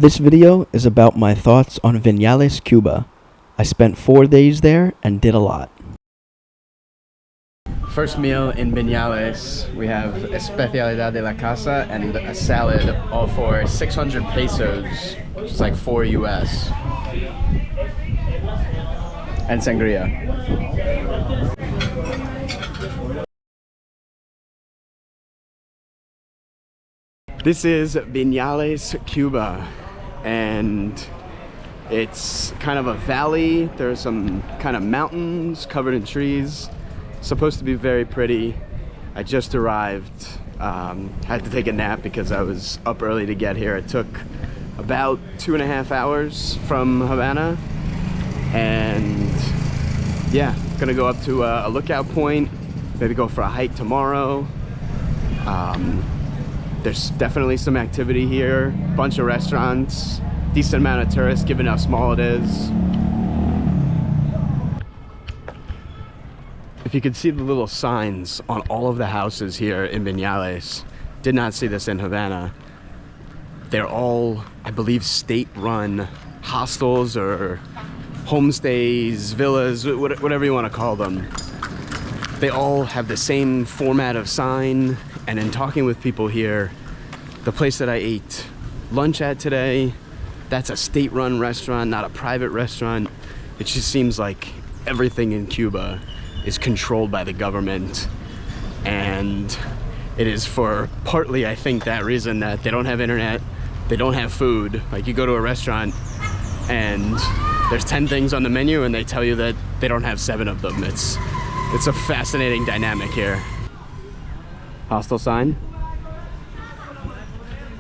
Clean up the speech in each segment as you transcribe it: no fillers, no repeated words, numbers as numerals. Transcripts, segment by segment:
This video is about my thoughts on Viñales, Cuba. I spent 4 days there and did a lot. First meal in Viñales, we have Especialidad de la Casa and a salad, all for 600 pesos, which is like 4 US. And sangria. This is Viñales, Cuba, and it's kind of a valley. There's some kind of mountains covered in trees. Supposed to be very pretty. I just arrived, had to take a nap because I was up early to get here. It took about 2.5 hours from Havana, and yeah, gonna go up to a lookout point, maybe go for a hike tomorrow. There's definitely some activity here, bunch of restaurants, decent amount of tourists given how small it is. If you could see the little signs on all of the houses here in Viñales, did not see this in Havana. They're all, I believe, state-run hostels or homestays, villas, whatever you want to call them. They all have the same format of sign, and in talking with people here, the place that I ate lunch at today, that's a state-run restaurant, not a private restaurant. It just seems like everything in Cuba is controlled by the government, and it is for partly, I think, that reason that they don't have internet, they don't have food. Like, you go to a restaurant and there's 10 things on the menu and they tell you that they don't have 7 of them. It's a fascinating dynamic here. Hostel sign,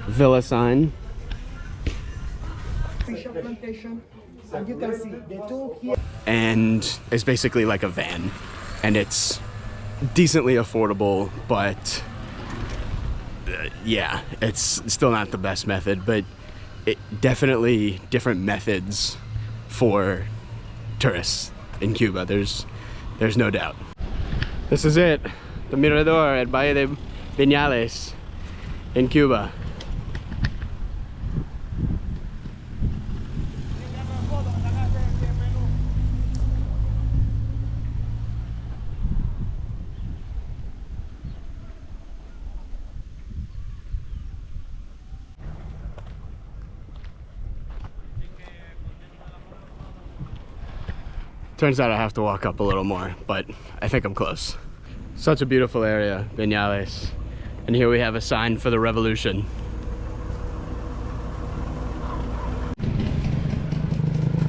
villa sign. And it's basically like a van, and it's decently affordable, but yeah, it's still not the best method, but it definitely different methods for tourists in Cuba. There's no doubt. This is it, the Mirador at Valle de Viñales in Cuba. Turns out I have to walk up a little more, but I think I'm close. Such a beautiful area, Viñales. And here we have a sign for the revolution.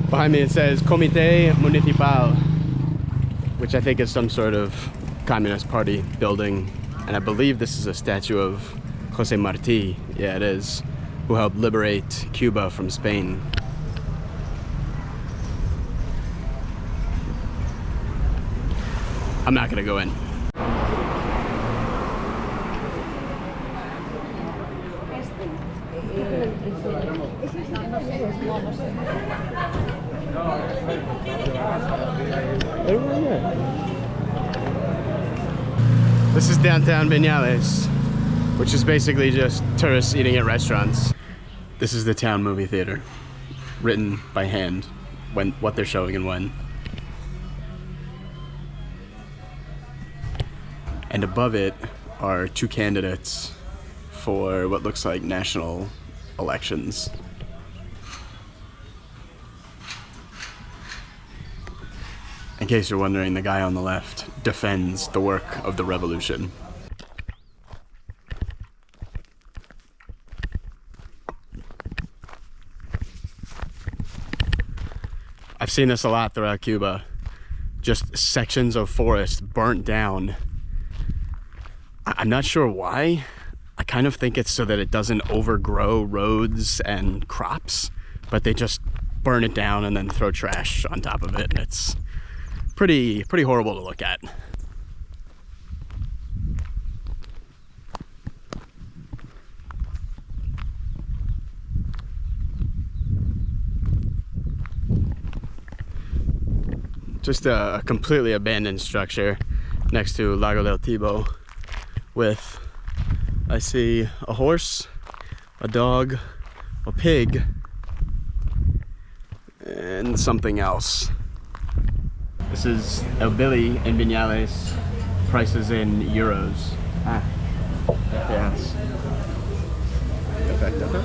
Behind me it says Comité Municipal, which I think is some sort of Communist Party building. And I believe this is a statue of Jose Marti, yeah it is, who helped liberate Cuba from Spain. I'm not gonna go in. This is downtown Viñales, which is basically just tourists eating at restaurants. This is the town movie theater, written by hand, what they're showing and when. And above it are 2 candidates for what looks like national elections. In case you're wondering, the guy on the left defends the work of the revolution. I've seen this a lot throughout Cuba. Just sections of forest burnt down. I'm not sure why. I kind of think it's so that it doesn't overgrow roads and crops, but they just burn it down and then throw trash on top of it, and it's pretty horrible to look at. Just a completely abandoned structure next to Lago del Tibo with I see a horse, a dog, a pig, and something else. This is El Billy in Viñales. Prices in euros. Ah, yes. Perfecto.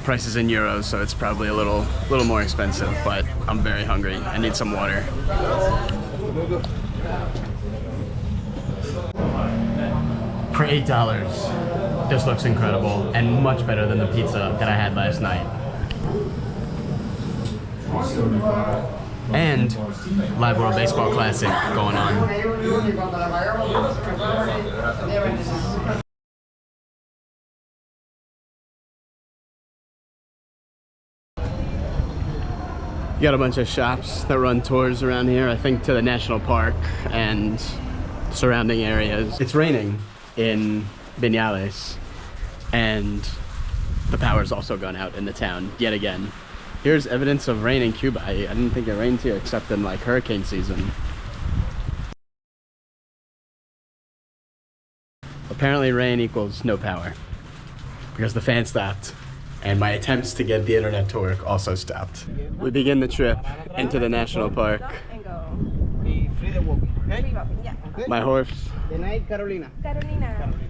Prices in euros, so it's probably a little more expensive, but I'm very hungry. I need some water. For $8, this looks incredible and much better than the pizza that I had last night. And Live World Baseball Classic going on. You got a bunch of shops that run tours around here, I think to the national park and surrounding areas. It's raining in Viñales, and the power's also gone out in the town yet again. Here's evidence of rain in Cuba. I didn't think it rained here except in like hurricane season. Apparently rain equals no power because the fan stopped. And my attempts to get the internet to work also stopped. We begin the trip into the national park. My horse.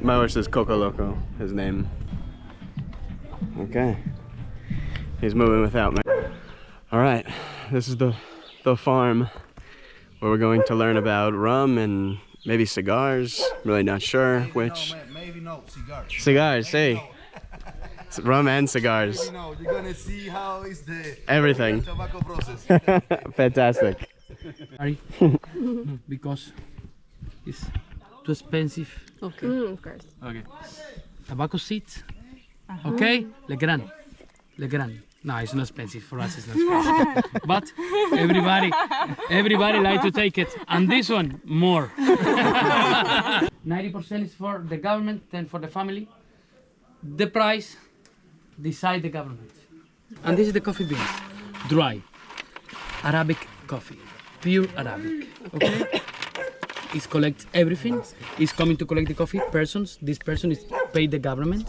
My horse is Coco Loco, his name. Okay. He's moving without me. All right, this is the farm where we're going to learn about rum and maybe cigars. Really not sure which. Maybe no cigars. Cigars, hey. Rum and cigars. You know, you're gonna see how is the everything. tobacco process. Fantastic. Because it's too expensive. Okay. Of course. Okay. Tobacco seeds. Okay. Le Grand. No, it's not expensive for us. It's not expensive. But everybody like to take it. And this one more. 90% is for the government, 10 for the family. The price decide the government. And this is the coffee beans, dry, Arabic coffee, pure Arabic. Okay, it's collect everything. It's coming to collect the coffee. Persons, this person is paid the government.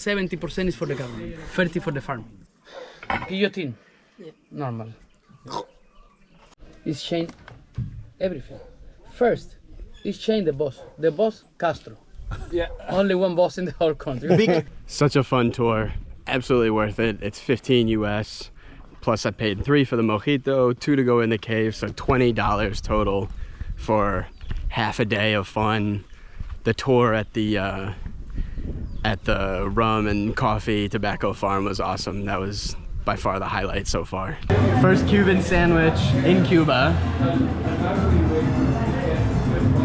70% is for the government, 30% for the farm. Guillotine, normal. It's change everything. First, it's change the boss Castro. Yeah, only one boss in the whole country. Such a fun tour. Absolutely worth it. It's 15 US. Plus I paid $3 for the mojito, $2 to go in the cave, so $20 total for half a day of fun. The tour at the rum and coffee tobacco farm was awesome. That was by far the highlight so far. First Cuban sandwich in Cuba.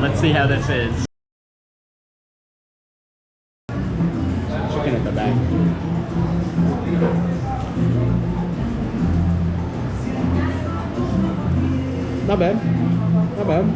Let's see how this is. Chicken at the back. Not bad. Not bad.